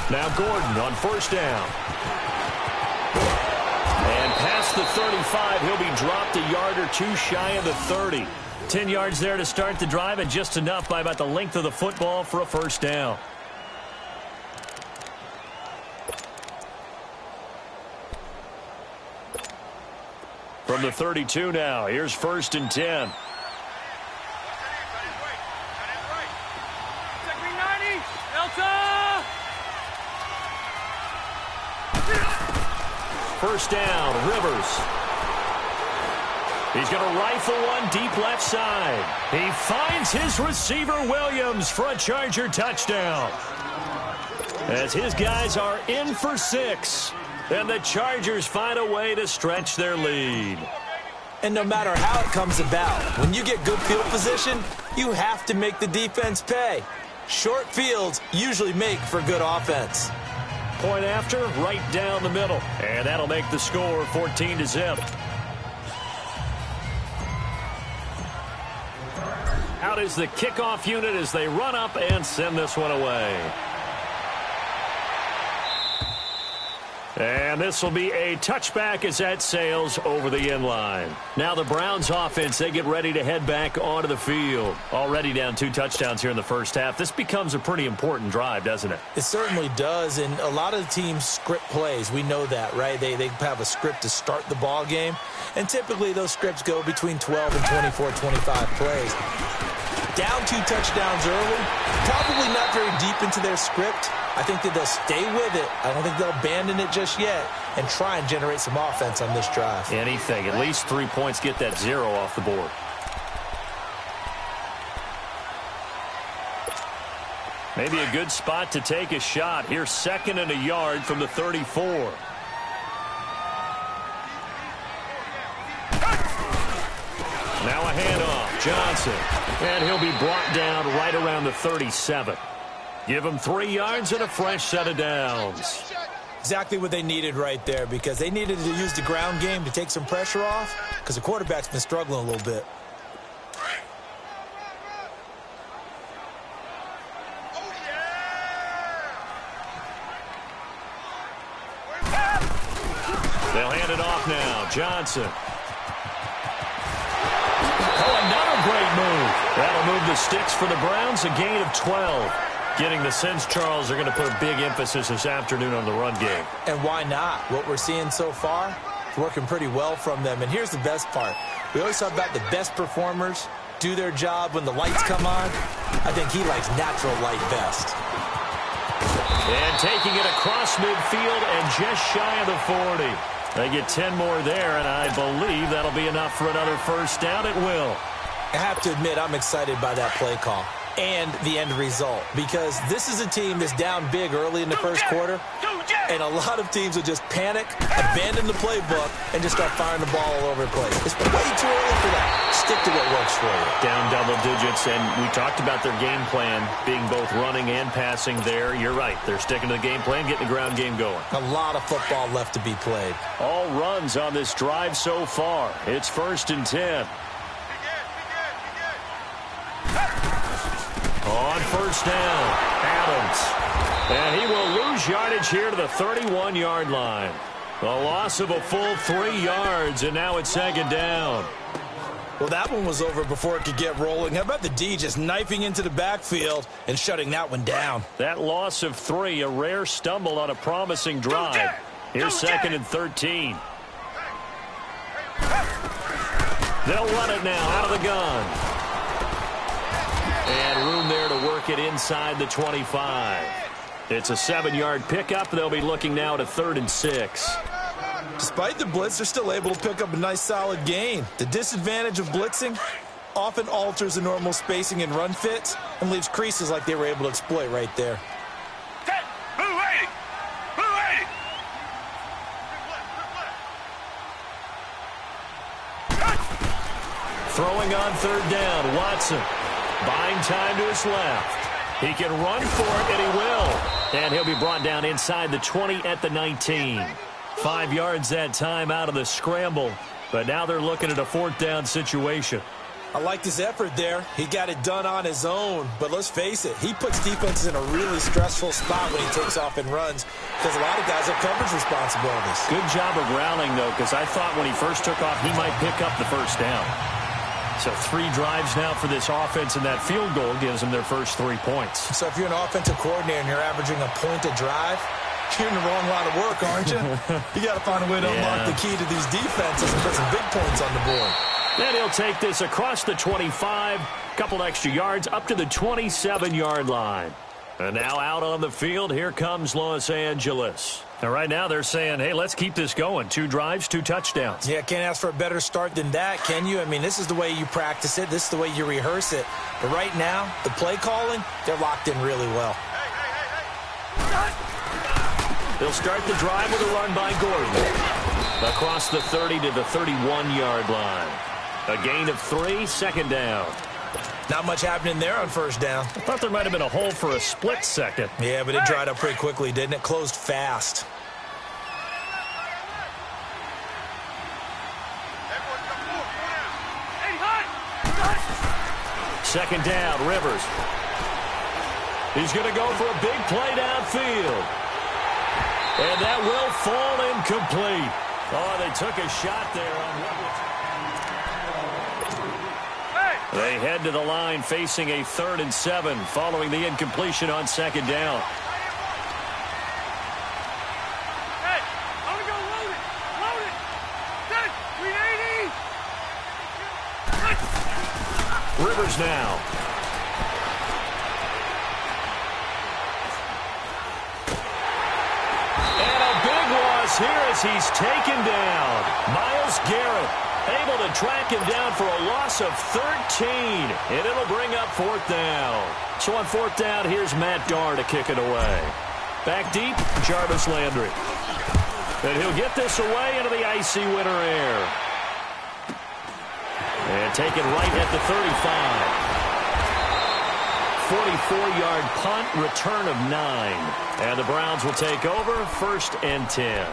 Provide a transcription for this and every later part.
Now Gordon on first down. And past the 35, he'll be dropped a yard or two shy of the 30. 10 yards there to start the drive, and just enough by about the length of the football for a first down. From the 32 now, here's 1st and 10. First down, Rivers. He's going to rifle one deep left side. He finds his receiver, Williams, for a Charger touchdown. As his guys are in for 6. And the Chargers find a way to stretch their lead. And no matter how it comes about, when you get good field position, you have to make the defense pay. Short fields usually make for good offense. Point after, right down the middle. And that'll make the score 14-0. Out is the kickoff unit as they run up and send this one away. And this will be a touchback as that sails over the end line. Now the Browns offense, they get ready to head back onto the field. Already down 2 touchdowns here in the first half. This becomes a pretty important drive, doesn't it? It certainly does, and a lot of the teams script plays. We know that, right? They have a script to start the ball game, and typically those scripts go between 12 and 24, 25 plays. Down 2 touchdowns early, probably not very deep into their script. I think that they'll stay with it. I don't think they'll abandon it just yet and try and generate some offense on this drive. Anything. At least 3 points, get that 0 off the board. Maybe a good spot to take a shot. Here's 2nd and a yard from the 34. Now a handoff. Johnson. And he'll be brought down right around the 37. Give him 3 yards and a fresh set of downs. Exactly what they needed right there, because they needed to use the ground game to take some pressure off, because the quarterback's been struggling a little bit. They'll hand it off now. Johnson. Oh, another great move. That'll move the sticks for the Browns, a gain of 12. Getting the sense, Charles, they're going to put a big emphasis this afternoon on the run game. And why not? What we're seeing so far, it's working pretty well from them. And here's the best part. We always talk about the best performers do their job when the lights come on. I think he likes natural light best. And taking it across midfield and just shy of the 40. They get 10 more there, and I believe that'll be enough for another first down. It will. I have to admit, I'm excited by that play call and the end result, because this is a team that's down big early in the first quarter, and a lot of teams will just panic, abandon the playbook, and just start firing the ball all over the place. It's way too early for that. Stick to what works for you. Down double digits, and we talked about their game plan being both running and passing there. You're right. They're sticking to the game plan, getting the ground game going. A lot of football left to be played. All runs on this drive so far. It's 1st and 10. On first down, Adams. And he will lose yardage here to the 31-yard line. A loss of a full 3 yards, and now it's 2nd down. Well, that one was over before it could get rolling. How about the D just knifing into the backfield and shutting that one down? That loss of 3, a rare stumble on a promising drive. Here's 2nd and 13. They'll run it now out of the gun. And room there to work it inside the 25. It's a 7-yard pickup. They'll be looking now to 3rd and 6. Despite the blitz, they're still able to pick up a nice solid gain. The disadvantage of blitzing often alters the normal spacing and run fits and leaves creases like they were able to exploit right there. Throwing on 3rd down, Watson. Buying time to his left. He can run for it, and he will. And he'll be brought down inside the 20 at the 19. 5 yards that time out of the scramble. But now they're looking at a 4th down situation. I liked his effort there. He got it done on his own. But let's face it, he puts defenses in a really stressful spot when he takes off and runs because a lot of guys have coverage responsibilities. Good job of rallying, though, because I thought when he first took off, he might pick up the first down. So 3 drives now for this offense, and that field goal gives them their first 3 points. So if you're an offensive coordinator and you're averaging a point a drive, you're in the wrong line of work, aren't you? You got to find a way to unlock the key to these defenses and put some big points on the board. Then he'll take this across the 25, couple extra yards up to the 27-yard line. And now out on the field, here comes Los Angeles. And right now they're saying, hey, let's keep this going. 2 drives, 2 touchdowns. Yeah, can't ask for a better start than that, can you? I mean, this is the way you practice it. This is the way you rehearse it. But right now, the play calling, they're locked in really well. They'll start the drive with a run by Gordon. Across the 30 to the 31-yard line. A gain of 3, second down. Not much happening there on first down. I thought there might have been a hole for a split second. Yeah, but it dried up pretty quickly, didn't it? Closed fast. Second down, Rivers. He's going to go for a big play downfield. And that will fall incomplete. Oh, they took a shot there on Rivers. They head to the line facing a 3rd and 7 following the incompletion on second down. Hey, I'm going to go load it. Load it. Dad, 380. Rivers now. And a big loss here as he's taken down. Myles Garrett able to track him down for a loss of 13. And it'll bring up 4th down. So on 4th down, here's Matt Darr to kick it away. Back deep, Jarvis Landry. And he'll get this away into the icy winter air. And taken right at the 35. 44-yard punt, return of 9. And the Browns will take over, 1st and 10.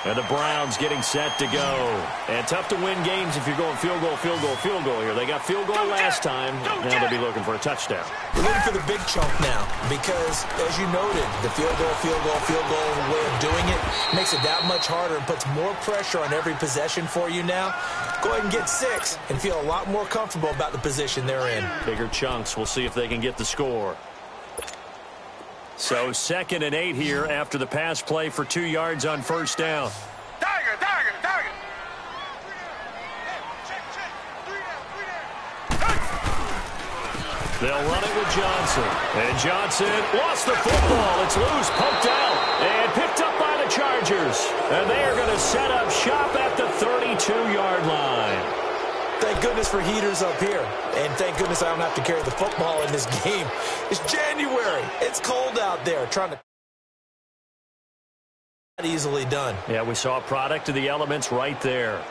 And the Browns getting set to go. And tough to win games if you're going field goal, field goal, field goal here. They got field goal last time. Now they'll be looking for a touchdown. We're looking for the big chunk now because, as you noted, the field goal way of doing it makes it that much harder and puts more pressure on every possession for you now. Go ahead and get 6 and feel a lot more comfortable about the position they're in. Bigger chunks. We'll see if they can get the score. So 2nd and 8 here after the pass play for 2 yards on first down. Tiger. They'll run it with Johnson. And Johnson lost the football. It's loose, poked out, and picked up by the Chargers. And they are going to set up shop at the 32-yard line. Thank goodness for heaters up here. And thank goodness I don't have to carry the football in this game. It's January. It's cold out there. Trying to not easily done. Yeah, we saw a product of the elements right there.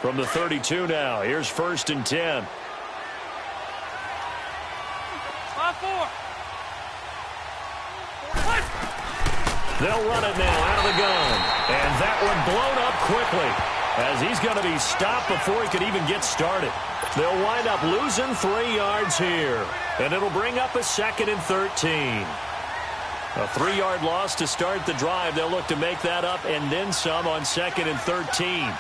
From the 32 now, here's 1st and 10. 5-4. They'll run it now out of the gun. And that one blown up quickly as he's going to be stopped before he could even get started. They'll wind up losing 3 yards here. And it'll bring up a 2nd and 13. A 3-yard loss to start the drive. They'll look to make that up and then some on 2nd and 13.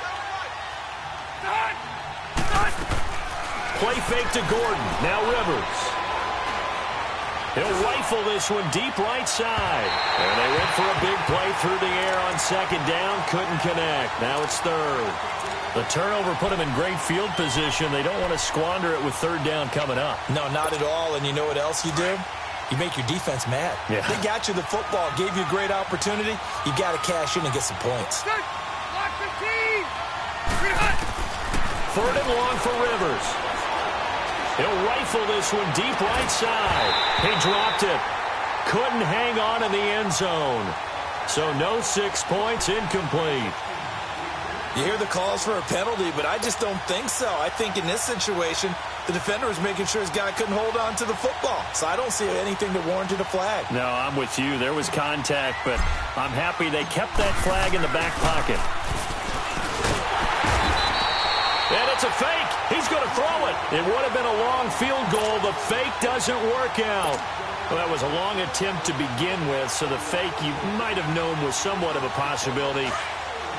Play fake to Gordon. Now Rivers. He'll rifle this one deep right side. And they went for a big play through the air on second down. Couldn't connect. Now it's 3rd. The turnover put them in great field position. They don't want to squander it with 3rd down coming up. No, not at all. And you know what else you do? You make your defense mad. Yeah. They got you the football, gave you a great opportunity. You got to cash in and get some points. Lock 15. 3rd and long for Rivers. He'll rifle this one deep right side. He dropped it. Couldn't hang on in the end zone. So no 6 points, incomplete. You hear the calls for a penalty, but I just don't think so. I think in this situation, the defender was making sure his guy couldn't hold on to the football. So I don't see anything that warranted a flag. No, I'm with you. There was contact, but I'm happy they kept that flag in the back pocket. It's a fake. He's going to throw it. It would have been a long field goal. The fake doesn't work out. Well, that was a long attempt to begin with, so the fake you might have known was somewhat of a possibility.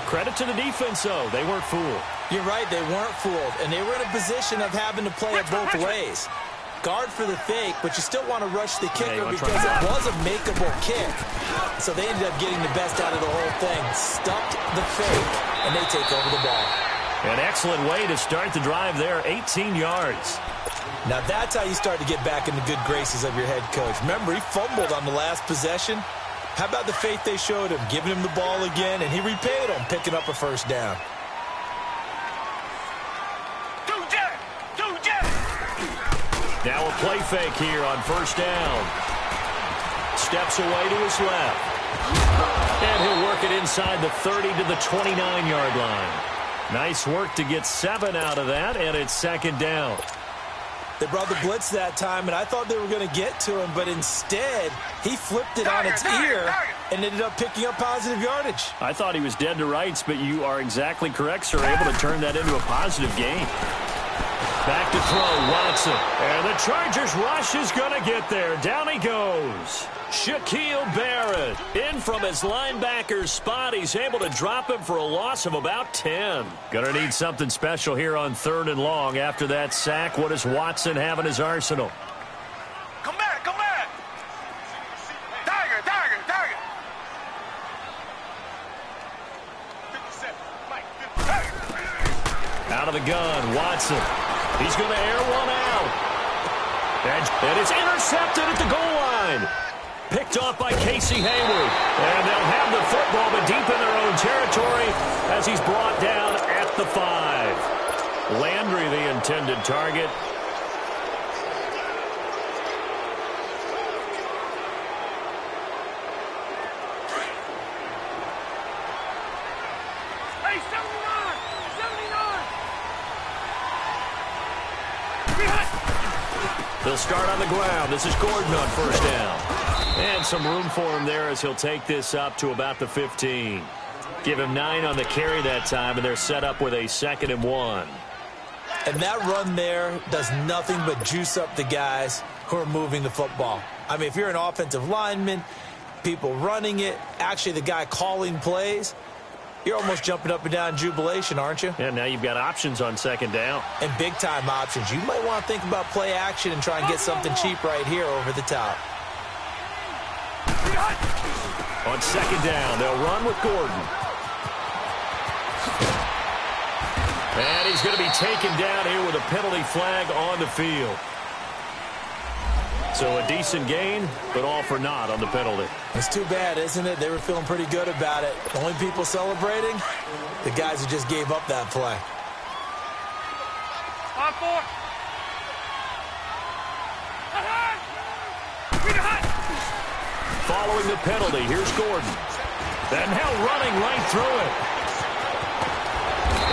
Credit to the defense, though. They weren't fooled. You're right, they weren't fooled, and they were in a position of having to play it both ways. Guard for the fake, but you still want to rush the kicker because it was a makeable kick. So they ended up getting the best out of the whole thing. Stuffed the fake, and they take over the ball. An excellent way to start the drive there, 18 yards. Now that's how you start to get back in the good graces of your head coach. Remember, he fumbled on the last possession. How about the faith they showed him, giving him the ball again, and he repaid them, picking up a first down. Now a play fake here on first down. Steps away to his left. And he'll work it inside the 30 to the 29-yard line. Nice work to get 7 out of that, and it's second down. They brought the blitz that time, and I thought they were going to get to him, but instead, he flipped it on its ear and ended up picking up positive yardage. I thought he was dead to rights, but you are exactly correct, sir. Able to turn that into a positive gain. Back to throw, Watson. And the Chargers rush is going to get there. Down he goes. Shaquille Barrett in from his linebacker's spot. He's able to drop him for a loss of about 10. Going to need something special here on 3rd and long. After that sack, what does Watson have in his arsenal? Come back, come back. Tiger, tiger, tiger. 57, Mike, 57. Out of the gun, Watson. He's going to air one out. And it's intercepted at the goal line. Picked off by Casey Hayward. And they'll have the football, but deep in their own territory as he's brought down at the 5. Landry, the intended target. Hey, 79! 79! They'll start on the ground. This is Gordon on first down. And some room for him there as he'll take this up to about the 15. Give him 9 on the carry that time, and they're set up with a 2nd and 1. And that run there does nothing but juice up the guys who are moving the football. I mean, if you're an offensive lineman, people running it, actually the guy calling plays, you're almost jumping up and down in jubilation, aren't you? And now you've got options on 2nd down. And big-time options. You might want to think about play action and try and get something cheap right here over the top. On 2nd down, they'll run with Gordon. And he's going to be taken down here with a penalty flag on the field. So a decent gain, but all for naught on the penalty. It's too bad, isn't it? They were feeling pretty good about it. The only people celebrating, the guys who just gave up that play. On 4. Following the penalty, here's Gordon. And now running right through it.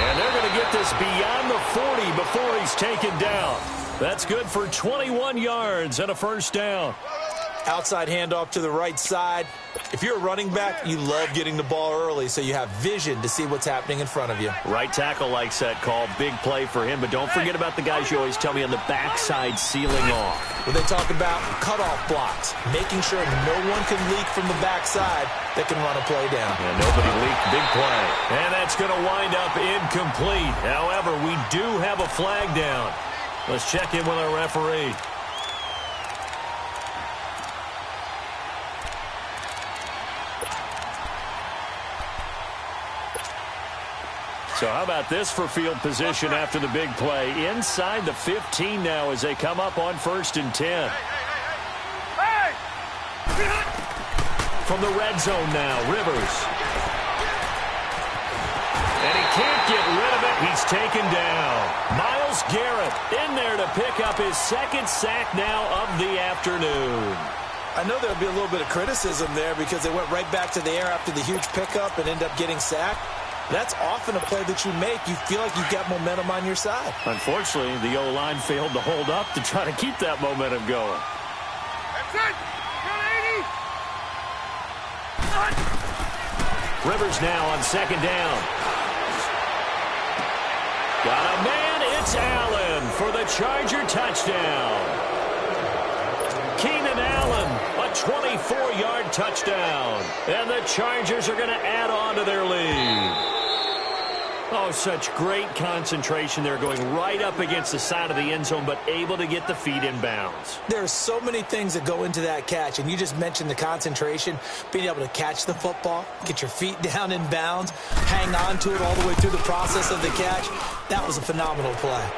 And they're going to get this beyond the 40 before he's taken down. That's good for 21 yards and a first down. Outside handoff to the right side. If you're a running back, you love getting the ball early so you have vision to see what's happening in front of you. Right tackle likes that call. Big play for him. But don't forget about the guys you always tell me on the backside sealing off. When they talk about cutoff blocks, making sure no one can leak from the backside that can run a play down. And nobody leaked. Big play. And that's going to wind up incomplete. However, we do have a flag down. Let's check in with our referee. So how about this for field position after the big play? Inside the 15 now as they come up on 1st and 10. Hey! From the red zone now, Rivers. And he can't get rid of it. He's taken down. Myles Garrett in there to pick up his 2nd sack now of the afternoon. I know there'll be a little bit of criticism there because they went right back to the air after the huge pickup and end up getting sacked. That's often a play that you make. You feel like you've got momentum on your side. Unfortunately, the O-line failed to hold up to try to keep that momentum going. That's it! Got 80! Rivers now on 2nd down. Got a man It's Allen for the Charger touchdown. Keenan Allen, a 24-yard touchdown. And the Chargers are going to add on to their lead. Oh, such great concentration there, going right up against the side of the end zone, but able to get the feet in bounds. There are so many things that go into that catch, and you just mentioned the concentration, being able to catch the football, get your feet down in bounds, hang on to it all the way through the process of the catch. That was a phenomenal play.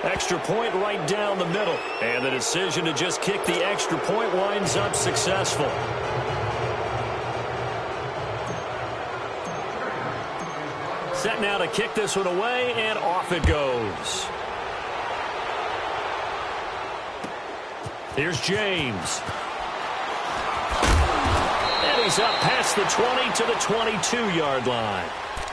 Extra point right down the middle, and the decision to just kick the extra point winds up successful. Set now to kick this one away, and off it goes. Here's James. And he's up past the 20 to the 22-yard line.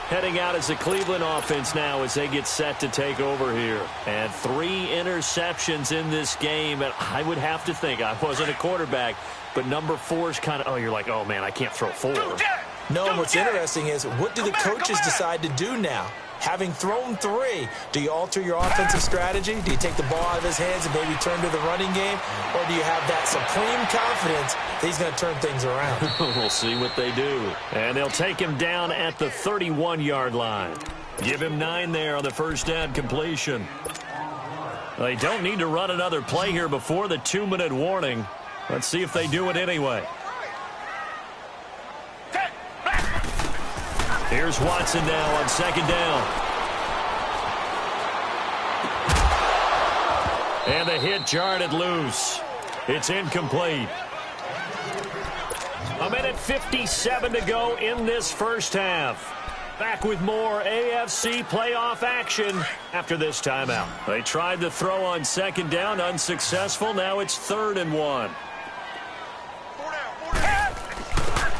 Heading out as the Cleveland offense now as they get set to take over here. And 3 interceptions in this game. And I would have to think, I wasn't a quarterback, but number 4 is kind of, you're like, oh, man, I can't throw 4. No, and what's interesting is, what do the coaches decide to do now? Having thrown 3, do you alter your offensive strategy? Do you take the ball out of his hands and maybe turn to the running game? Or do you have that supreme confidence that he's going to turn things around? We'll see what they do. And they'll take him down at the 31-yard line. Give him 9 there on the first down completion. They don't need to run another play here before the 2-minute warning. Let's see if they do it anyway. Here's Watson now on second down. And the hit jarred it loose. It's incomplete. 1:57 to go in this first half. Back with more AFC playoff action after this timeout. They tried to throw on second down, unsuccessful. Now it's 3rd and 1.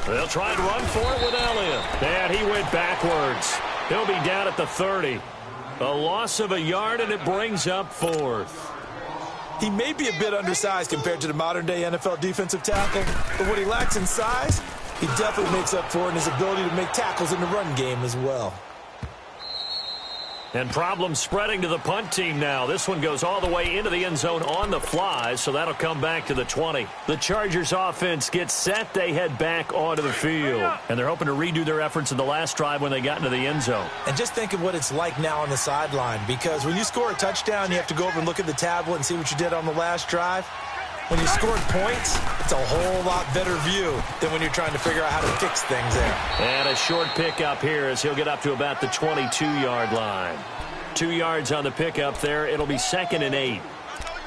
They'll try and run for it with Elliott. And he went backwards. He'll be down at the 30. A loss of a yard, and it brings up 4th. He may be a bit undersized compared to the modern-day NFL defensive tackle, but what he lacks in size, he definitely makes up for it in his ability to make tackles in the run game as well. And problems spreading to the punt team now. This one goes all the way into the end zone on the fly, so that'll come back to the 20. The Chargers offense gets set. They head back onto the field. And they're hoping to redo their efforts in the last drive when they got into the end zone. And just think of what it's like now on the sideline, because when you score a touchdown, you have to go over and look at the tablet and see what you did on the last drive. When you scored points, it's a whole lot better view than when you're trying to figure out how to fix things there. And a short pickup here as he'll get up to about the 22-yard line. 2 yards on the pickup there. It'll be 2nd and 8.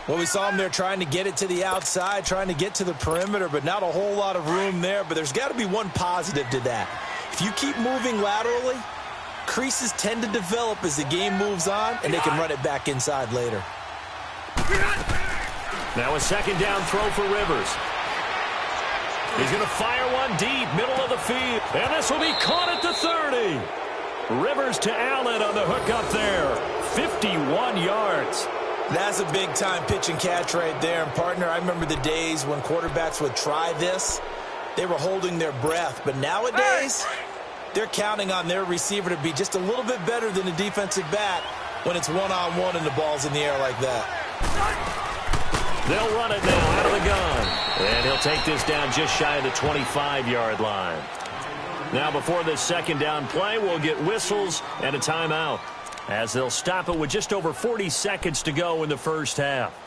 Well, we saw him there trying to get it to the outside, trying to get to the perimeter, but not a whole lot of room there. But there's got to be one positive to that. If you keep moving laterally, creases tend to develop as the game moves on, and they can run it back inside later. Now a second down throw for Rivers. He's going to fire one deep, middle of the field. And this will be caught at the 30. Rivers to Allen on the hook up there. 51 yards. That's a big-time pitch and catch right there. And, partner, I remember the days when quarterbacks would try this. They were holding their breath. But nowadays, they're counting on their receiver to be just a little bit better than a defensive back when it's one-on-one and the ball's in the air like that. They'll run it now out of the gun. And he'll take this down just shy of the 25-yard line. Now before this second down play, we'll get whistles and a timeout, as they'll stop it with just over 40 seconds to go in the first half.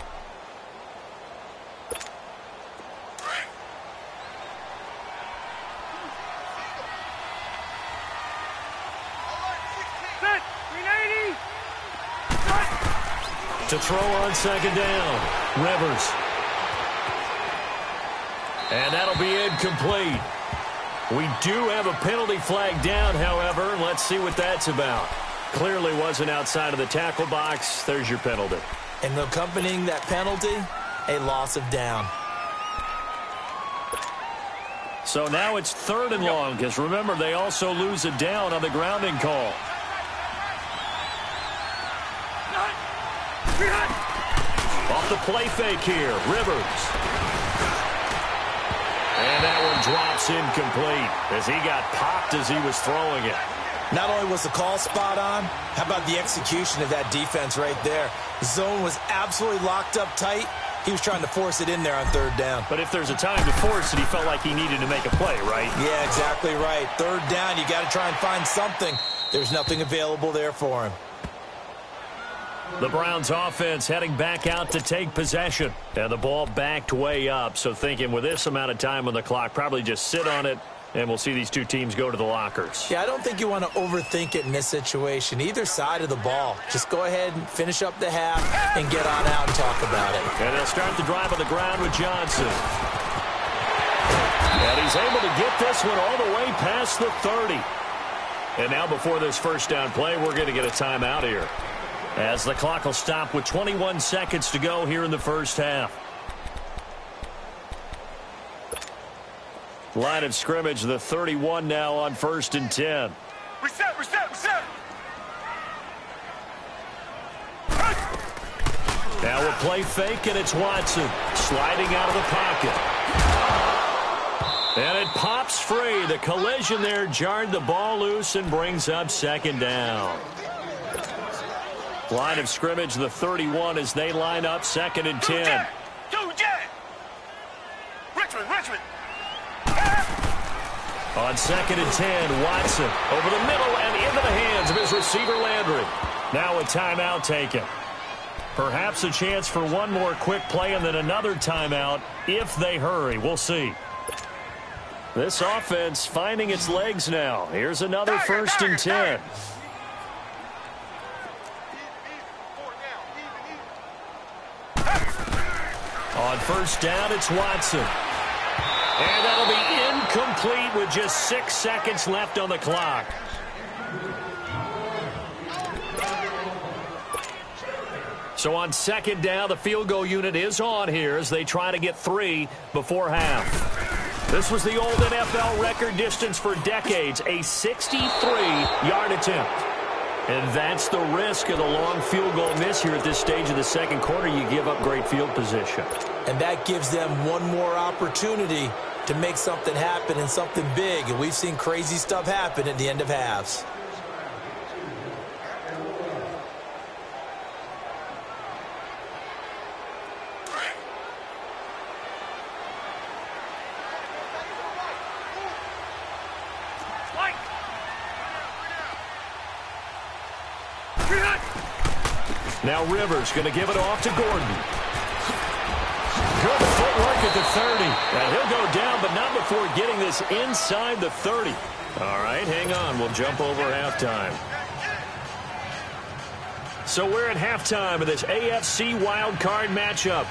To throw on second down, Rivers. And that'll be incomplete. We do have a penalty flag down, however. Let's see what that's about. Clearly wasn't outside of the tackle box. There's your penalty. And accompanying that penalty, a loss of down. So now it's 3rd and long, because remember, they also lose a down on the grounding call. Off the play fake here, Rivers. And that one drops incomplete as he got popped as he was throwing it. Not only was the call spot on, how about the execution of that defense right there? The zone was absolutely locked up tight. He was trying to force it in there on third down. But if there's a time to force it, he felt like he needed to make a play, right? Yeah, exactly right. Third down, you got to try and find something. There's nothing available there for him. The Browns offense heading back out to take possession. And the ball backed way up. So thinking with this amount of time on the clock, probably just sit on it, and we'll see these two teams go to the lockers. Yeah, I don't think you want to overthink it in this situation. Either side of the ball. Just go ahead and finish up the half and get on out and talk about it. And they'll start the drive on the ground with Johnson. And he's able to get this one all the way past the 30. And now before this first down play, we're going to get a timeout here, as the clock will stop with 21 seconds to go here in the first half. Line of scrimmage, the 31 now on 1st and 10. Reset. Now a play fake, and it's Watson sliding out of the pocket. And it pops free. The collision there jarred the ball loose and brings up 2nd down. Line of scrimmage, the 31, as they line up 2nd and 10. Go, Jack! Richmond! On 2nd and 10, Watson over the middle and into the hands of his receiver Landry. Now a timeout taken. Perhaps a chance for one more quick play and then another timeout if they hurry. We'll see. This offense finding its legs now. Here's another 1st and 10. On 1st down, it's Watson. And that'll be incomplete with just 6 seconds left on the clock. So on 2nd down, the field goal unit is on here as they try to get 3 before half. This was the old NFL record distance for decades, a 63-yard attempt. And that's the risk of the long field goal miss here at this stage of the second quarter. You give up great field position. And that gives them one more opportunity to make something happen and something big. And we've seen crazy stuff happen at the end of halves. Now Rivers going to give it off to Gordon. Good footwork at the 30. And he'll go down, but not before getting this inside the 30. All right, hang on. We'll jump over halftime. So we're at halftime of this AFC wildcard matchup.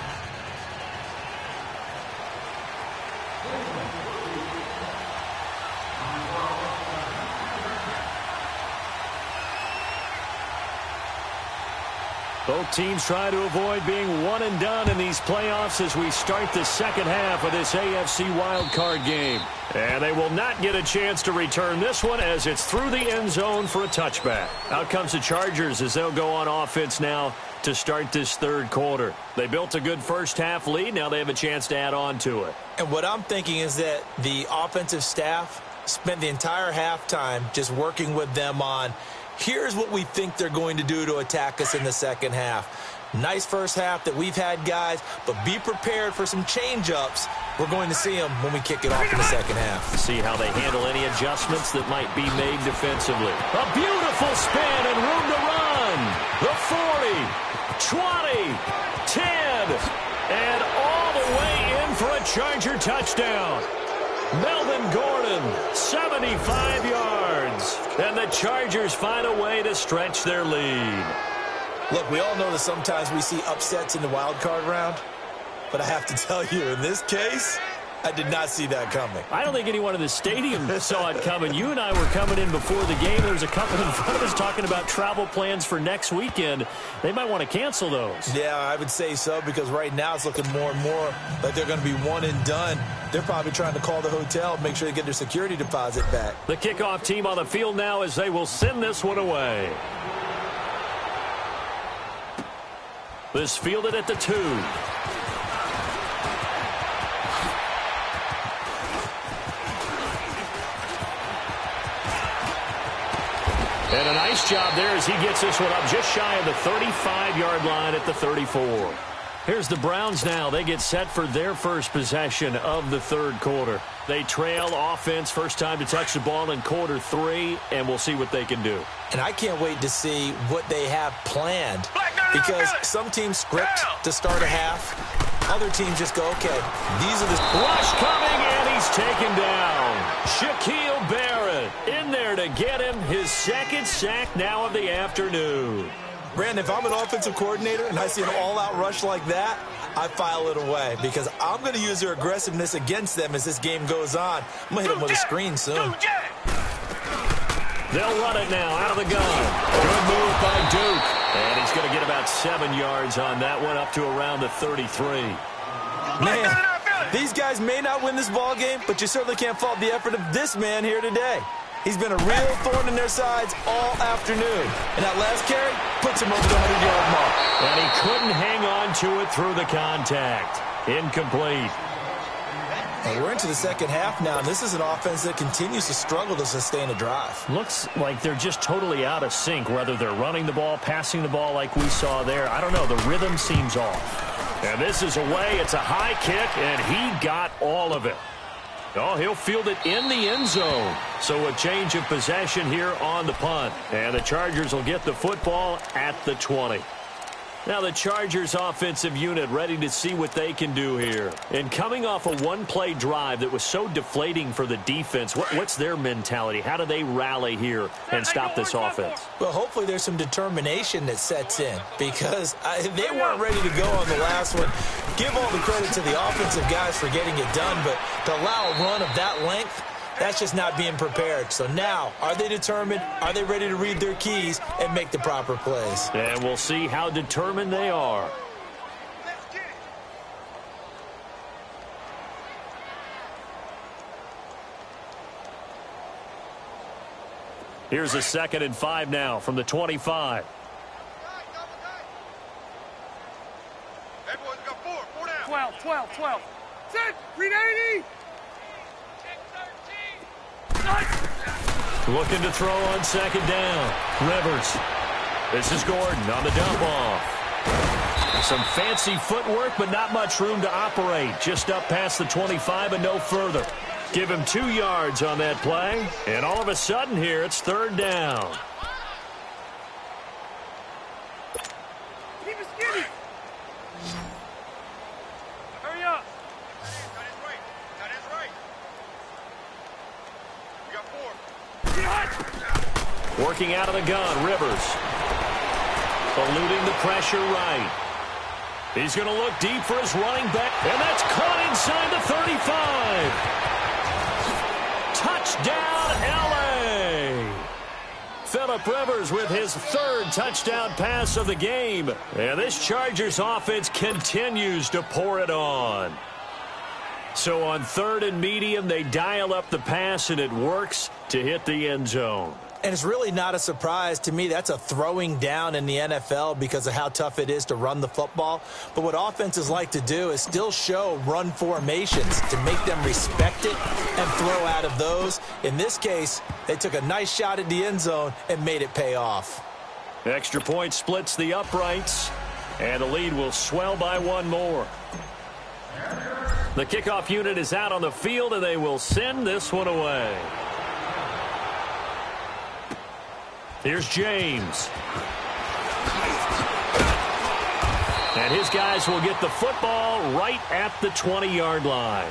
Both teams try to avoid being one and done in these playoffs as we start the second half of this AFC wildcard game. And they will not get a chance to return this one as it's through the end zone for a touchback. Out comes the Chargers as they'll go on offense now to start this third quarter. They built a good first half lead. Now they have a chance to add on to it. And what I'm thinking is that the offensive staff spent the entire halftime just working with them on, here's what we think they're going to do to attack us in the second half. Nice first half that we've had, guys, but be prepared for some change-ups. We're going to see them when we kick it off in the second half. See how they handle any adjustments that might be made defensively. A beautiful spin and room to run. The 40, 20, 10, and all the way in for a Charger touchdown. Melvin Gordon, 75 yards. And the Chargers find a way to stretch their lead. Look, we all know that sometimes we see upsets in the wild card round. But I have to tell you, in this case, I did not see that coming. I don't think anyone in the stadium saw it coming. You and I were coming in before the game. There was a couple in front of us talking about travel plans for next weekend. They might want to cancel those. Yeah, I would say so, because right now it's looking more and more like they're going to be one and done. They're probably trying to call the hotel and make sure they get their security deposit back. The kickoff team on the field now as they will send this one away. This fielded at the 2. And a nice job there as he gets this one up just shy of the 35-yard line at the 34. Here's the Browns now. They get set for their first possession of the third quarter. They trail offense, first time to touch the ball in quarter 3, and we'll see what they can do. And I can't wait to see what they have planned, because some teams script to start a half. Other teams just go, okay, these are the... Rush coming, and he's taken down. Shaquille Barrett in there to get him his second sack now of the afternoon. Brandon, if I'm an offensive coordinator and I see an all-out rush like that, I file it away, because I'm going to use their aggressiveness against them as this game goes on. I'm going to hit them with a screen soon. They'll run it now out of the gun. Good move by Duke. And he's going to get about 7 yards on that one, up to around the 33. Man, these guys may not win this ball game, but you certainly can't fault the effort of this man here today. He's been a real thorn in their sides all afternoon. And that last carry puts him over the 100-yard mark. And he couldn't hang on to it through the contact. Incomplete. And we're into the second half now, and this is an offense that continues to struggle to sustain a drive. Looks like they're just totally out of sync, whether they're running the ball, passing the ball like we saw there. I don't know. The rhythm seems off. And this is away. It's a high kick, and he got all of it. Oh, he'll field it in the end zone. So a change of possession here on the punt. And the Chargers will get the football at the 20. Now the Chargers offensive unit ready to see what they can do here. And coming off a one-play drive that was so deflating for the defense, what's their mentality? How do they rally here and stop this offense? Well, hopefully there's some determination that sets in, because they weren't ready to go on the last one. Give all the credit to the offensive guys for getting it done, but to allow a run of that length, that's just not being prepared. So now, are they determined? Are they ready to read their keys and make the proper plays? And we'll see how determined they are. Here's a 2nd and 5 now from the 25. Everyone's got 4 down. 12. Sit, read 80. Looking to throw on 2nd down. Rivers. This is Gordon on the dump off. Some fancy footwork, but not much room to operate. Just up past the 25 and no further. Give him 2 yards on that play. And all of a sudden here, it's 3rd down. Keep it skinny. Hurry up. That is right. We got 4. Get hot. Working out of the gun, Rivers. Eluding the pressure right. He's going to look deep for his running back. And that's caught inside the 35. Touchdown, L.A. Phillip Rivers with his 3rd touchdown pass of the game. And this Chargers offense continues to pour it on. So on 3rd and medium, they dial up the pass, and it works to hit the end zone. And it's really not a surprise to me. That's a throwing down in the NFL because of how tough it is to run the football. But what offenses like to do is still show run formations to make them respect it and throw out of those. In this case, they took a nice shot at the end zone and made it pay off. Extra point splits the uprights, and the lead will swell by 1 more. The kickoff unit is out on the field, and they will send this one away. Here's James. And his guys will get the football right at the 20-yard line.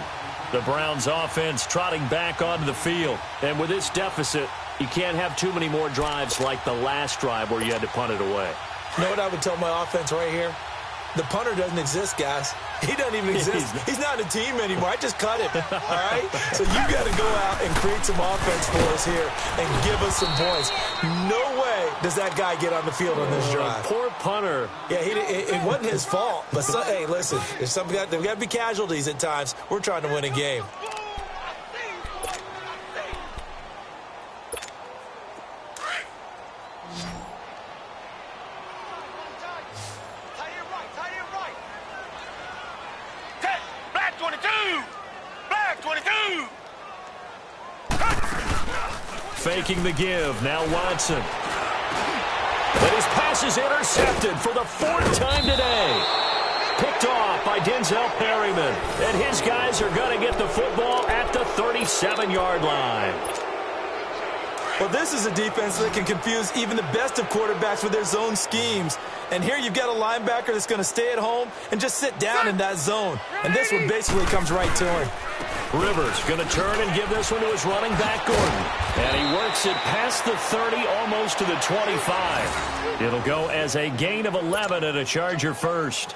The Browns offense trotting back onto the field. And with this deficit, you can't have too many more drives like the last drive where you had to punt it away. You know what I would tell my offense right here? The punter doesn't exist, guys. He doesn't even exist. He's not a team anymore. I just cut him, all right? So you got to go out and create some offense for us here and give us some points. No way does that guy get on the field on this drive. Poor punter. Yeah, it wasn't his fault. But, hey, listen, there's got to be casualties at times. We're trying to win a game. Faking the give. Now Watson. This is intercepted for the 4th time today. Picked off by Denzel Perryman. And his guys are going to get the football at the 37-yard line. Well, this is a defense that can confuse even the best of quarterbacks with their zone schemes. And here you've got a linebacker that's going to stay at home and just sit down in that zone. And this one basically comes right to him. Rivers going to turn and give this one to his running back, Gordon. And he works it past the 30, almost to the 25. It'll go as a gain of 11 and a Charger first.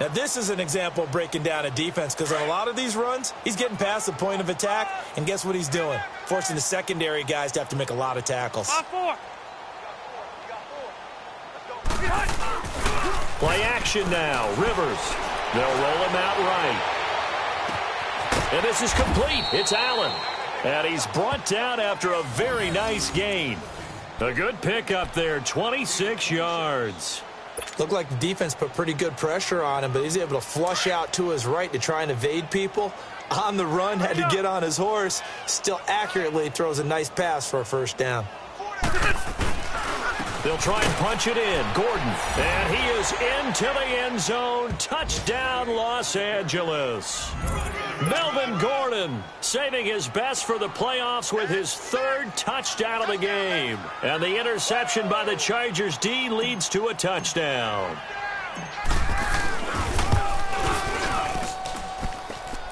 Now, this is an example of breaking down a defense because on a lot of these runs, he's getting past the point of attack, and guess what he's doing? Forcing the secondary guys to have to make a lot of tackles. Play action now. Rivers. They'll roll him out right. And this is complete. It's Allen. And he's brought down after a very nice gain. A good pickup there, 26 yards. Looked like the defense put pretty good pressure on him, but he's able to flush out to his right to try and evade people. On the run, had to get on his horse. Still accurately throws a nice pass for a first down. They'll try and punch it in. Gordon. And he is into the end zone. Touchdown, Los Angeles. Melvin Gordon saving his best for the playoffs with his 3rd touchdown of the game. And the interception by the Chargers D leads to a touchdown.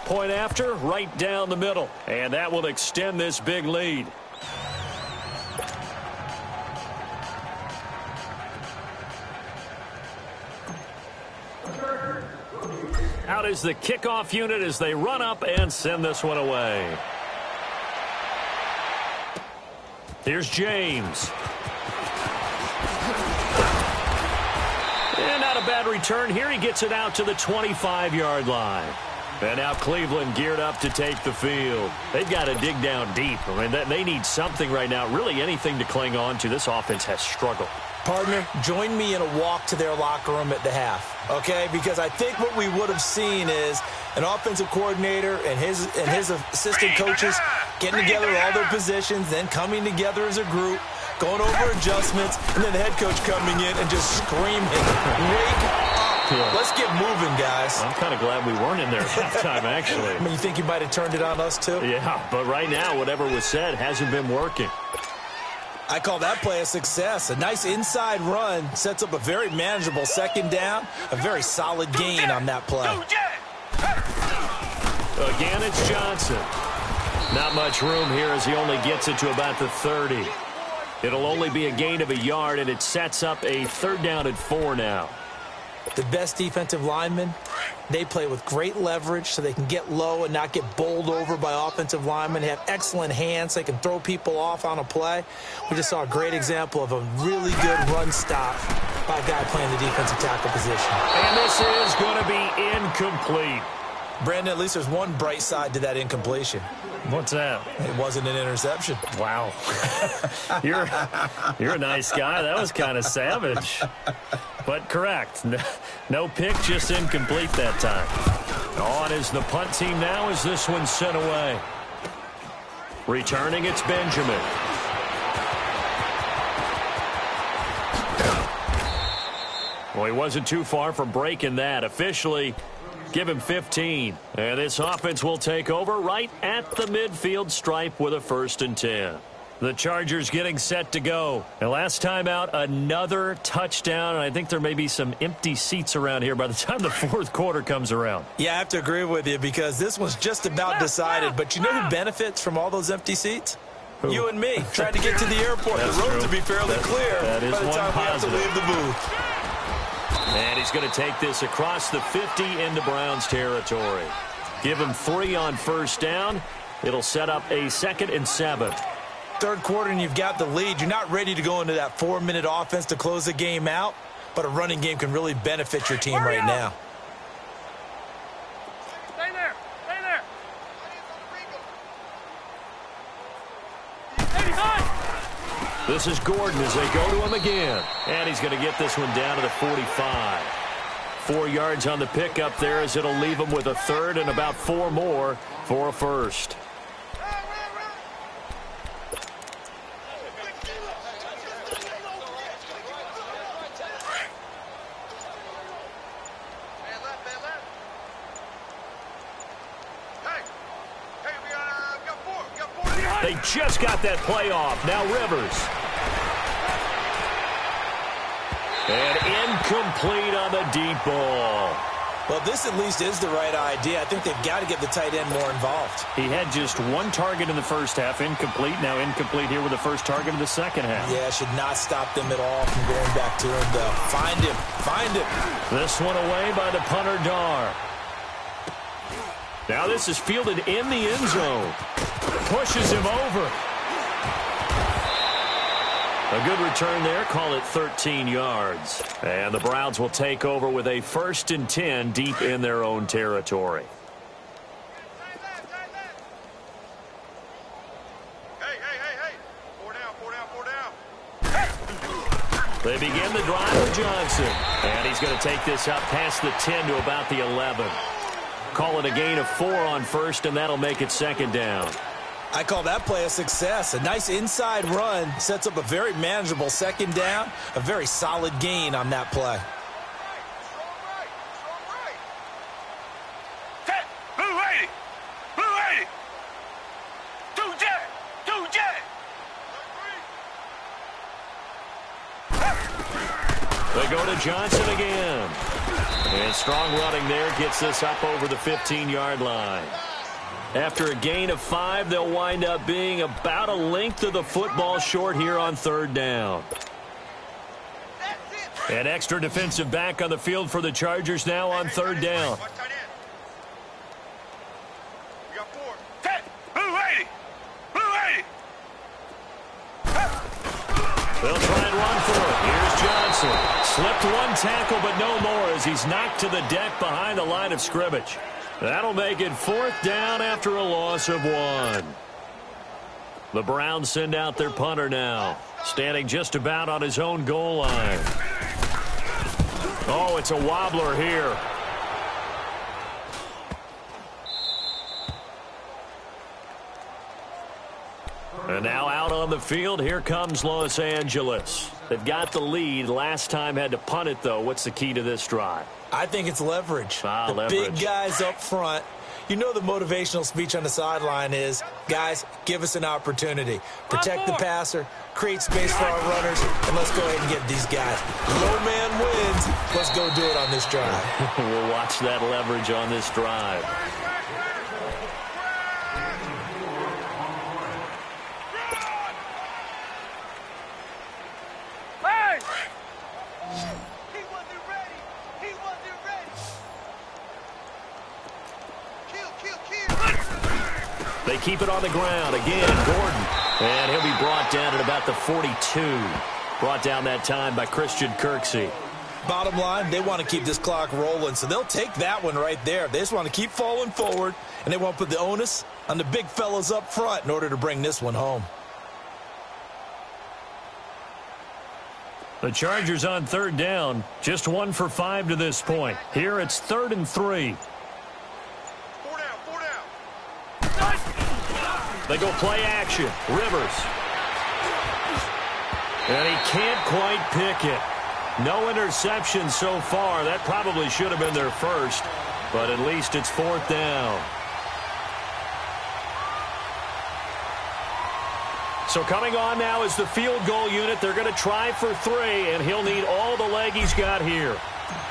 Point after, right down the middle. And that will extend this big lead. Out is the kickoff unit as they run up and send this one away. Here's James. And not a bad return here. He gets it out to the 25-yard line. And now Cleveland geared up to take the field. They've got to dig down deep. I mean, they need something right now, really anything to cling on to. This offense has struggled. Partner, join me in a walk to their locker room at the half, okay? Because I think what we would have seen is an offensive coordinator and his assistant coaches getting together all their positions, then coming together as a group, going over adjustments, and then the head coach coming in and just screaming, wake up. Yeah. Let's get moving, guys. I'm kind of glad we weren't in there at halftime, actually. I mean, you think you might have turned it on us, too? Yeah, but right now, whatever was said hasn't been working. I call that play a success. A nice inside run sets up a very manageable second down, a very solid gain on that play. Again, it's Johnson. Not much room here as he only gets it to about the 30. It'll only be a gain of a yard, and it sets up a 3rd down and 4 now. The best defensive linemen, they play with great leverage so they can get low and not get bowled over by offensive linemen. They have excellent hands. They can throw people off on a play. We just saw a great example of a really good run stop by a guy playing the defensive tackle position. And this is going to be incomplete. Brandon, at least there's one bright side to that incompletion. What's that? It wasn't an interception. Wow. You're a nice guy. That was kind of savage. But correct. No pick, just incomplete that time. On is the punt team now as this one's sent away. Returning, it's Benjamin. Well, he wasn't too far from breaking that. Officially, give him 15. And this offense will take over right at the midfield stripe with a 1st and 10. The Chargers getting set to go. And last time out, another touchdown. And I think there may be some empty seats around here by the time the 4th quarter comes around. Yeah, I have to agree with you because this was just about decided. But you know who benefits from all those empty seats? Who? You and me, trying to get to the airport. The roads will be fairly clear by the time we have to leave the booth. And he's going to take this across the 50 into Browns territory. Give him 3 on 1st down. It'll set up a 2nd and 7. 3rd quarter and you've got the lead. You're not ready to go into that 4-minute offense to close the game out, but a running game can really benefit your team right now. Stay there. Stay there. Stay behind. This is Gordon as they go to him again. And he's going to get this one down to the 45. 4 yards on the pickup there as it'll leave him with a 3rd and about 4 more for a 1st. They just got that play off. Now Rivers. And incomplete on the deep ball. Well, this at least is the right idea. I think they've got to get the tight end more involved. He had just one target in the first half, incomplete. Now incomplete here with the first target of the second half. Yeah, should not stop them at all from going back to him, though. Find him. Find him. This one away by the punter, Dar. Now this is fielded in the end zone. Pushes him over. A good return there. Call it 13 yards. And the Browns will take over with a 1st and 10 deep in their own territory. Hey. 4 down. They begin the drive with Johnson. And he's going to take this up past the 10 to about the 11. Call it a gain of 4 on first, and that'll make it 2nd down. I call that play a success. A nice inside run sets up a very manageable 2nd down. A very solid gain on that play. Blue 80. 2 jet. They go to Johnson again. And strong running there gets this up over the 15-yard line. After a gain of 5, they'll wind up being about a length of the football short here on 3rd down. An extra defensive back on the field for the Chargers now on 3rd down. We got 4. Blue 80. They'll try and run for it. Here's Johnson. Slipped one tackle, but no more as he's knocked to the deck behind the line of scrimmage. That'll make it 4th down after a loss of 1. The Browns send out their punter now, standing just about on his own goal line. Oh, it's a wobbler here. And now out on the field, here comes Los Angeles. They've got the lead. Last time had to punt it, though. What's the key to this drive? I think it's leverage. Leverage. Big guys up front. You know the motivational speech on the sideline is, guys, give us an opportunity. Protect the passer, create space for our runners, and let's go ahead and get these guys. Low man wins. Let's go do it on this drive. We'll watch that leverage on this drive. They keep it on the ground. Again, Gordon. And he'll be brought down at about the 42. Brought down that time by Christian Kirksey. Bottom line, they want to keep this clock rolling, so they'll take that one right there. They just want to keep falling forward, and they want to put the onus on the big fellas up front in order to bring this one home. The Chargers on 3rd down. Just 1 for 5 to this point. Here it's 3rd and 3. 4 down. They go play action. Rivers. And he can't quite pick it. No interception so far. That probably should have been their first, but at least it's 4th down. So coming on now is the field goal unit. They're going to try for 3, and he'll need all the leg he's got here.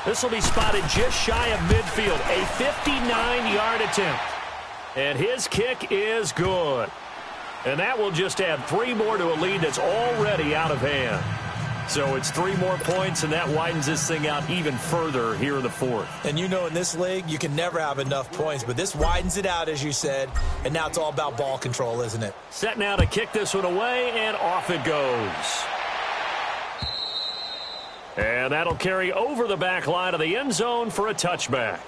This will be spotted just shy of midfield. A 59-yard attempt. And his kick is good. And that will just add 3 more to a lead that's already out of hand. So it's 3 more points, and that widens this thing out even further here in the 4th. And you know in this league, you can never have enough points, but this widens it out, as you said, and now it's all about ball control, isn't it? Set now to kick this one away, and off it goes. And that'll carry over the back line of the end zone for a touchback.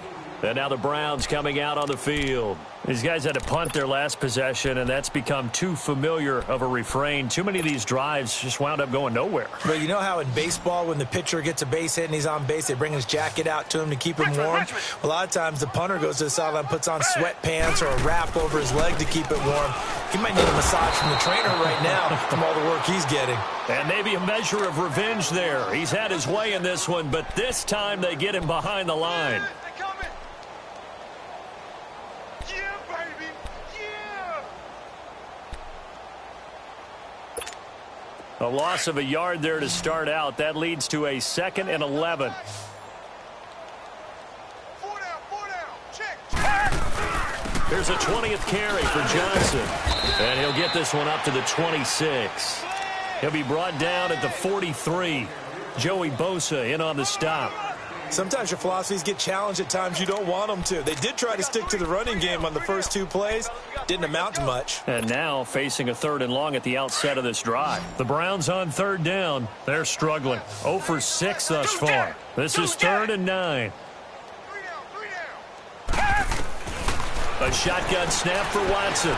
And now the Browns coming out on the field. These guys had to punt their last possession, and that's become too familiar of a refrain. Too many of these drives just wound up going nowhere. But you know how in baseball, when the pitcher gets a base hit and he's on base, they bring his jacket out to him to keep him warm? A lot of times the punter goes to the sideline, puts on sweatpants or a wrap over his leg to keep it warm. He might need a massage from the trainer right now from all the work he's getting. And maybe a measure of revenge there. He's had his way in this one, but this time they get him behind the line. A loss of a yard there to start out. That leads to a 2nd and 11. Here's a 20th carry for Johnson. And he'll get this one up to the 26. He'll be brought down at the 43. Joey Bosa in on the stop. Sometimes your philosophies get challenged at times you don't want them to. They did try to stick to the running game on the first 2 plays. Didn't amount to much. And now facing a 3rd and long at the outset of this drive. The Browns on 3rd down. They're struggling. 0 for 6 thus far. This is 3rd and 9. A shotgun snap for Watson.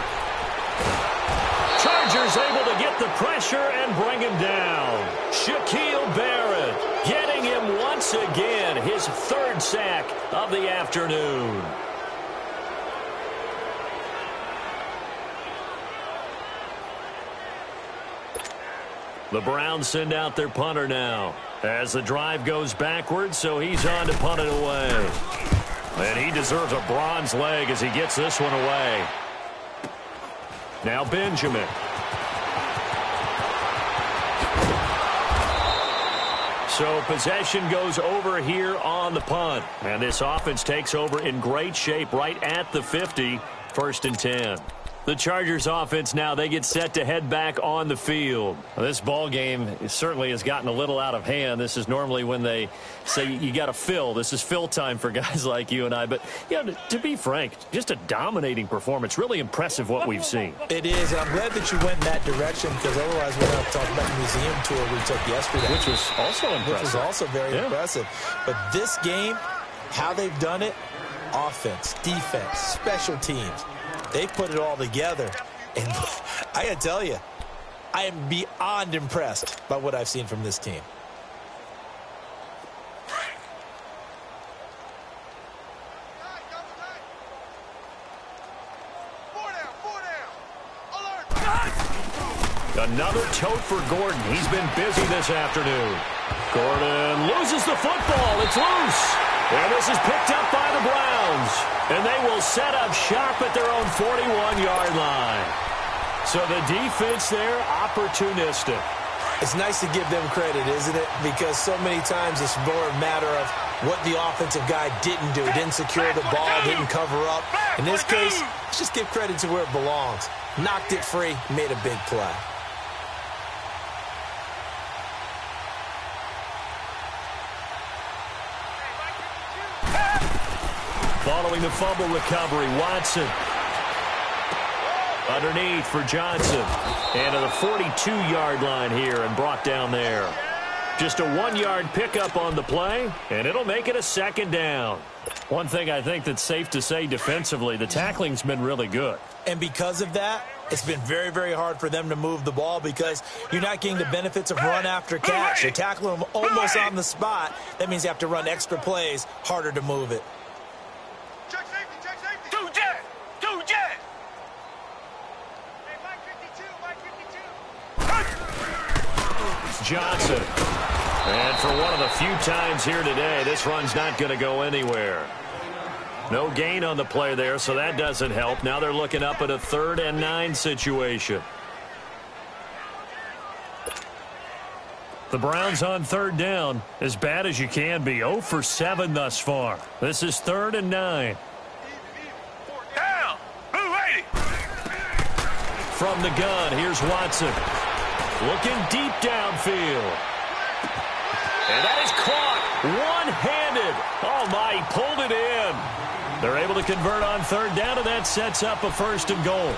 Chargers able to get the pressure and bring him down. Shaquille Barrett getting him once again, his 3rd sack of the afternoon. The Browns send out their punter now as the drive goes backwards, so he's on to punt it away. And he deserves a bronze leg as he gets this one away. Now Benjamin. So possession goes over here on the punt. And this offense takes over in great shape right at the 50. 1st and 10. The Chargers offense now, they get set to head back on the field. This ball game certainly has gotten a little out of hand. This is normally when they say you got to fill. This is fill time for guys like you and I. But, you know, to be frank, just a dominating performance. Really impressive what we've seen. It is. And I'm glad that you went in that direction because otherwise we're going to talk about the museum tour we took yesterday. Which was also impressive. Which was also very impressive. But this game, how they've done it, offense, defense, special teams. They put it all together, and I got to tell you, I am beyond impressed by what I've seen from this team. Another tote for Gordon. He's been busy this afternoon. Gordon loses the football. It's loose. And this is picked up by the Browns. And they will set up shop at their own 41-yard line. So the defense there, opportunistic. It's nice to give them credit, isn't it? Because so many times it's more a matter of what the offensive guy didn't do. Didn't secure the ball, didn't cover up. In this case, let's just give credit to where it belongs. Knocked it free, made a big play. Following the fumble recovery, Watson. Underneath for Johnson. And to the 42-yard line here and brought down there. Just a 1-yard pickup on the play, and it'll make it a 2nd down. One thing I think that's safe to say defensively, the tackling's been really good. And because of that, it's been very, very hard for them to move the ball because you're not getting the benefits of run after catch. You're tackling them almost on the spot. That means you have to run extra plays, harder to move it. Check safety, check safety. Two jet. Hey, Mike 52. Johnson. And for one of the few times here today, this run's not going to go anywhere. No gain on the play there, so that doesn't help. Now they're looking up at a 3rd and 9 situation. The Browns on 3rd down, as bad as you can be. 0 for 7 thus far. This is 3rd and 9. Down. Move 80. From the gun, here's Watson. Looking deep downfield. And that is caught one-handed. Oh, my, he pulled it in. They're able to convert on 3rd down, and that sets up a 1st and goal.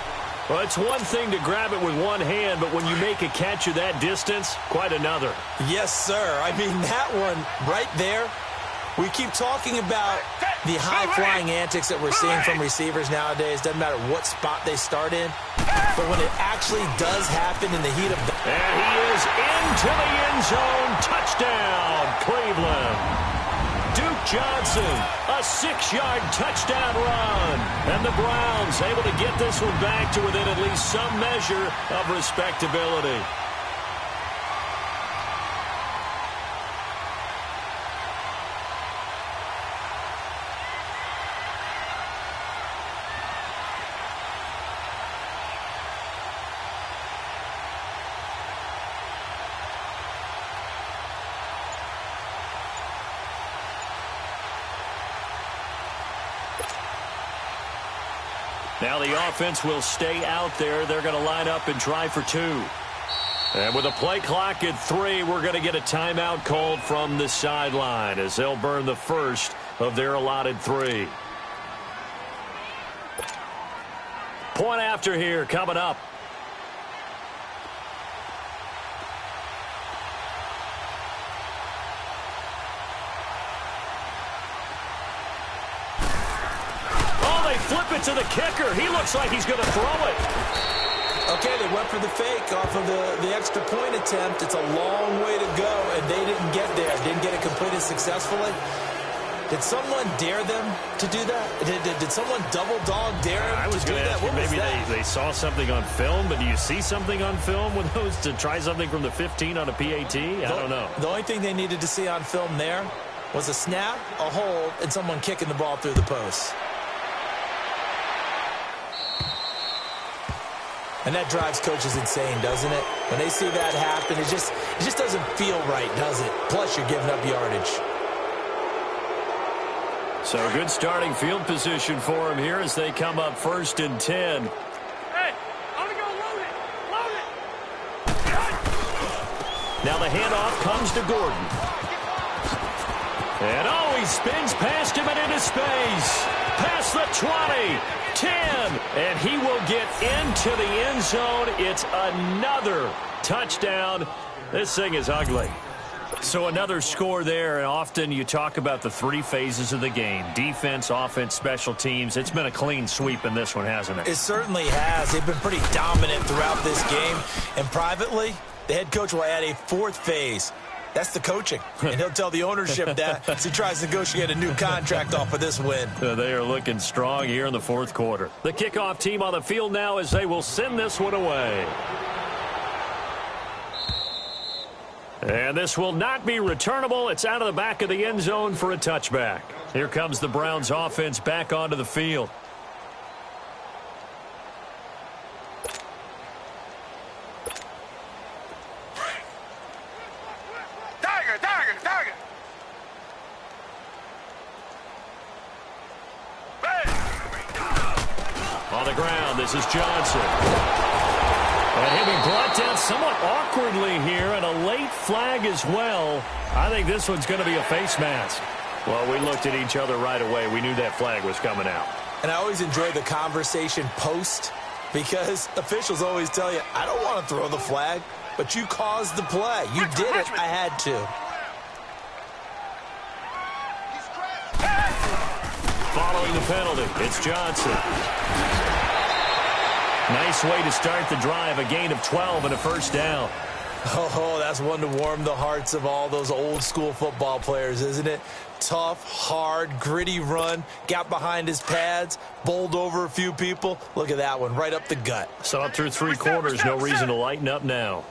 Well, it's one thing to grab it with one hand, but when you make a catch of that distance, quite another. Yes, sir. I mean, that one right there, we keep talking about the high-flying antics that we're seeing from receivers nowadays. Doesn't matter what spot they start in. But when it actually does happen in the heat of the... And he is into the end zone. Touchdown, Cleveland. Duke Johnson, a 6-yard touchdown run. And the Browns able to get this one back to within at least some measure of respectability. Now the offense will stay out there. They're going to line up and try for 2. And with a play clock at 3, we're going to get a timeout called from the sideline as they'll burn the first of their allotted 3. Point after here coming up. Oh, they flip it to the kicker. He looks like he's going to throw it. Okay, they went for the fake off of the extra point attempt. It's a long way to go, and they didn't get there. Didn't get it completed successfully. Did someone dare them to do that? Did someone double dog dare them to do that? What was maybe that? they saw something on film, but do you see something on film with those to try something from the 15 on a PAT? I don't know. The only thing they needed to see on film there was a snap, a hold, and someone kicking the ball through the post. And that drives coaches insane, doesn't it? When they see that happen, it just doesn't feel right, does it? Plus, you're giving up yardage. So good starting field position for him here as they come up 1st and 10. Hey, I'm going to go load it. Load it. Now the handoff comes to Gordon. And he spins past him and into space. Past the 20, 10, and he will get into the end zone. It's another touchdown. This thing is ugly. So another score there, and often you talk about the 3 phases of the game. Defense, offense, special teams. It's been a clean sweep in this one, hasn't it? It certainly has. They've been pretty dominant throughout this game. And privately, the head coach will add a 4th phase. That's the coaching. And he'll tell the ownership that as he tries to negotiate a new contract off of this win. They are looking strong here in the 4th quarter. The kickoff team on the field now as they will send this one away. And this will not be returnable. It's out of the back of the end zone for a touchback. Here comes the Browns offense back onto the field. Tiger. On the ground, this is Johnson. And he'll be brought down somewhat awkwardly here, and a late flag as well. I think this one's going to be a face mask. Well, we looked at each other right away. We knew that flag was coming out. And I always enjoy the conversation post because officials always tell you, I don't want to throw the flag, but you caused the play. You did it. I had to. Following the penalty, it's Johnson. Nice way to start the drive, a gain of 12 and a first down. Oh, that's one to warm the hearts of all those old school football players, isn't it? Tough, hard, gritty run, got behind his pads, bowled over a few people. Look at that one, right up the gut. So up through 3 quarters, no reason to lighten up now.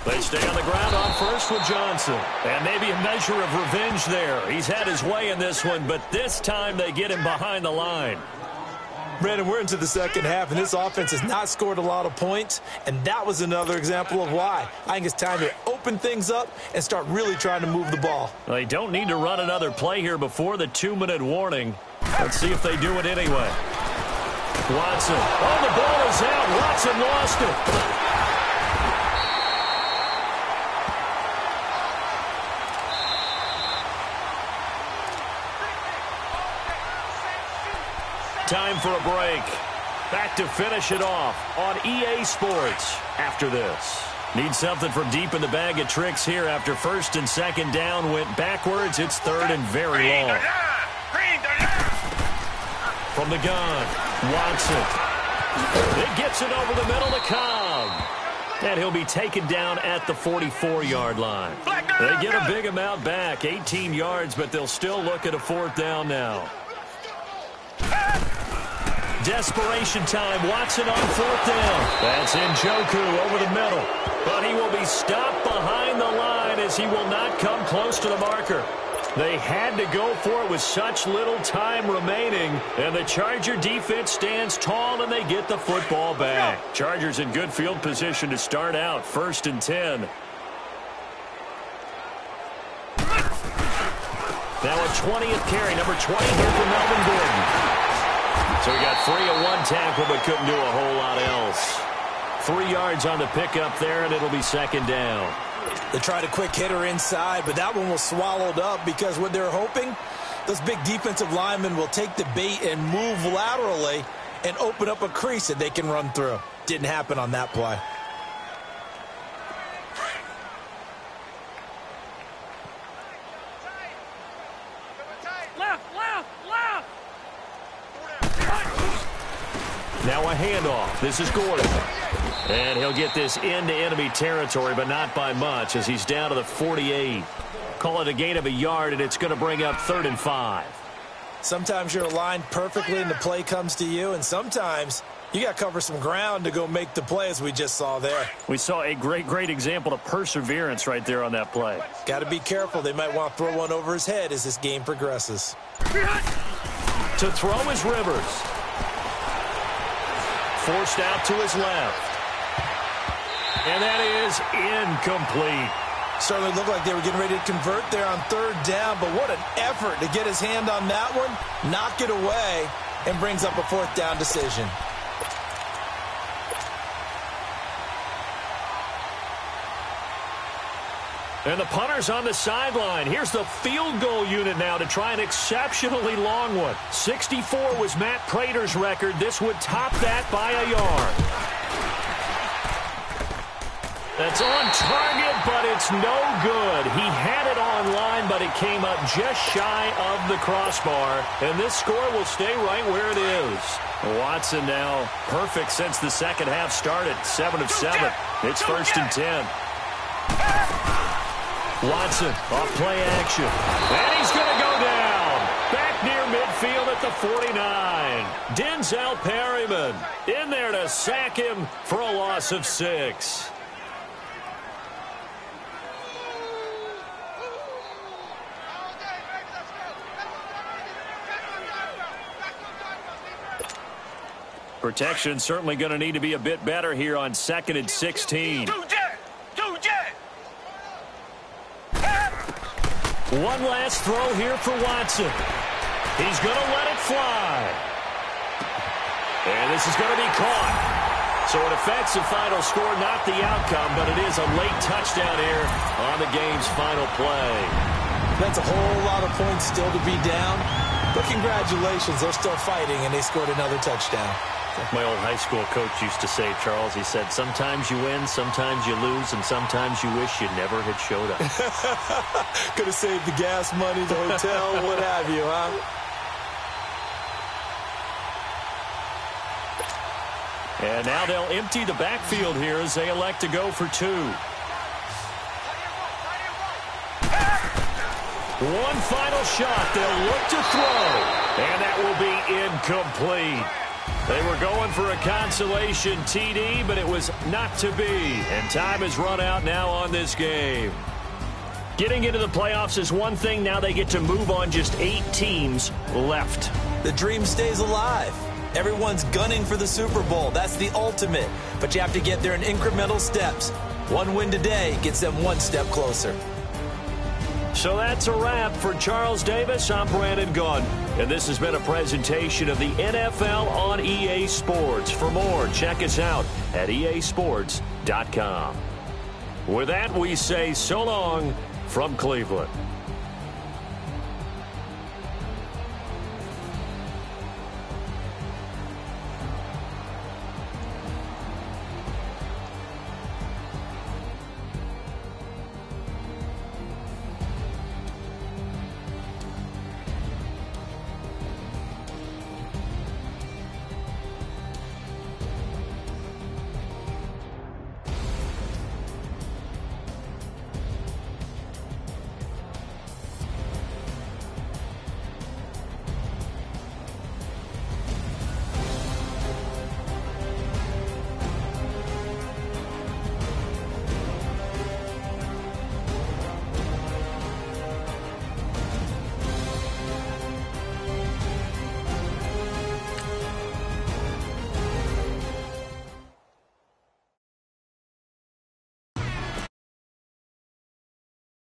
They stay on the ground on first with Johnson. And maybe a measure of revenge there. He's had his way in this one, but this time they get him behind the line. Brandon, we're into the second half, and this offense has not scored a lot of points, and that was another example of why. I think it's time to open things up and start really trying to move the ball. They don't need to run another play here before the 2-minute warning. Let's see if they do it anyway. Watson. Oh, the ball is out. Watson lost it. Time for a break. Back to finish it off on EA Sports after this. Need something from deep in the bag of tricks here after first and second down went backwards. It's third and very long. From the gun, Watson. It gets it over the middle to Cobb. And he'll be taken down at the 44-yard line. They get a big amount back, 18 yards, but they'll still look at a 4th down now. Desperation time. Watson on 4th down. That's Njoku over the middle. But he will be stopped behind the line as he will not come close to the marker. They had to go for it with such little time remaining. And the Charger defense stands tall and they get the football back. Chargers in good field position to start out. 1st and 10. Now a 20th carry, number 20 here for Melvin Gordon. So he got free of one tackle but couldn't do a whole lot else. 3 yards on the pickup there, and it'll be second down. They tried a quick hitter inside, but that one was swallowed up because what they're hoping, those big defensive linemen will take the bait and move laterally and open up a crease that they can run through. Didn't happen on that play. Now a handoff. This is Gordon. And he'll get this into enemy territory, but not by much as he's down to the 48. Call it a gain of a yard, and it's going to bring up 3rd and 5. Sometimes you're aligned perfectly and the play comes to you, and sometimes you got to cover some ground to go make the play, as we just saw there. We saw a great example of perseverance right there on that play. Got to be careful. They might want to throw one over his head as this game progresses. To throw is Rivers. Forced out to his left. And that is incomplete. Certainly looked like they were getting ready to convert there on 3rd down, but what an effort to get his hand on that one, knock it away, and brings up a 4th down decision. And the punter's on the sideline. Here's the field goal unit now to try an exceptionally long one. 64 was Matt Prater's record. This would top that by a yard. That's on target, but it's no good. He had it on line, but it came up just shy of the crossbar. And this score will stay right where it is. Watson now perfect since the second half started. 7 of 7. It's 1st and 10. Watson off play action. And he's going to go down. Back near midfield at the 49. Denzel Perryman in there to sack him for a loss of 6. Protection certainly going to need to be a bit better here on 2nd and 16. One last throw here for Watson. He's going to let it fly. And this is going to be caught. So it affects the final score, not the outcome, but it is a late touchdown here on the game's final play. That's a whole lot of points still to be down. But congratulations, they're still fighting, and they scored another touchdown. My old high school coach used to say, Charles, he said, sometimes you win, sometimes you lose, and sometimes you wish you never had showed up. Could have saved the gas money, the hotel, what have you, huh? And now they'll empty the backfield here as they elect to go for 2. One final shot. They'll look to throw. And that will be incomplete. They were going for a consolation TD, but it was not to be. And time has run out now on this game. Getting into the playoffs is one thing. Now they get to move on. Just 8 teams left. The dream stays alive. Everyone's gunning for the Super Bowl. That's the ultimate. But you have to get there in incremental steps. One win today gets them one step closer. So that's a wrap for Charles Davis. I'm Brandon Gunn. And this has been a presentation of the NFL on EA Sports. For more, check us out at easports.com. With that, we say so long from Cleveland.